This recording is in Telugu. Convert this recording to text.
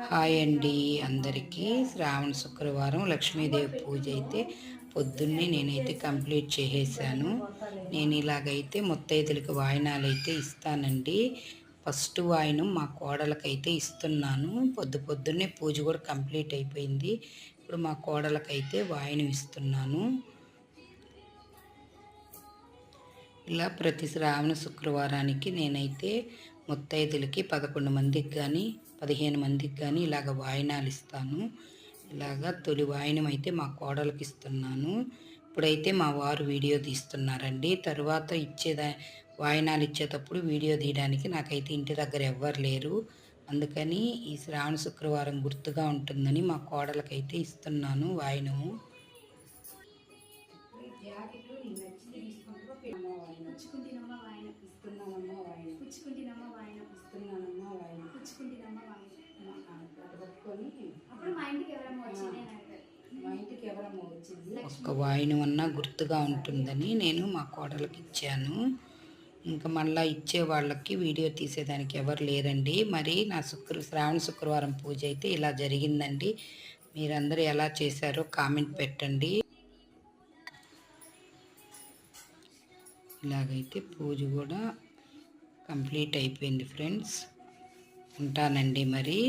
హాయ్ అండి అందరికీ. శ్రావణ శుక్రవారం లక్ష్మీదేవి పూజ అయితే పొద్దున్నే నేనైతే కంప్లీట్ చేసేసాను. నేను ఇలాగైతే ముత్తైదులకి వాయినాలు అయితే ఇస్తానండి. ఫస్ట్ వాయినం మా కోడలకైతే ఇస్తున్నాను. పొద్దున్నే పూజ కూడా కంప్లీట్ అయిపోయింది. ఇప్పుడు మా కోడలకైతే వాయినం ఇస్తున్నాను. ఇలా ప్రతి శ్రావణ శుక్రవారానికి నేనైతే ముత్తైదులకి 11 మందికి కానీ 15 మందికి కానీ ఇలాగ వాయినాలు ఇస్తాను. ఇలాగ తొలి వాయినం అయితే మా కోడలికి ఇస్తున్నాను. ఇప్పుడైతే మా వారు వీడియో తీస్తున్నారండి. తర్వాత వాయినాలు ఇచ్చేటప్పుడు వీడియో తీయడానికి నాకైతే ఇంటి దగ్గర ఎవ్వరు లేరు. అందుకని ఈ శ్రావణ శుక్రవారం గుర్తుగా ఉంటుందని మా కోడలకైతే ఇస్తున్నాను వాయినము. ఒక్క వాయినం అన్నా గుర్తుగా ఉంటుందని నేను మా కోడలికి ఇచ్చాను. ఇంకా మళ్ళీ ఇచ్చే వాళ్ళకి వీడియో తీసేదానికి ఎవరు లేరండి. మరి నా శ్రావణ శుక్రవారం పూజ అయితే ఇలా జరిగిందండి. మీరందరూ ఎలా చేశారో కామెంట్ పెట్టండి. ఇలాగైతే పూజ కూడా కంప్లీట్ అయిపోయింది ఫ్రెండ్స్. ఉంటానండి మరి.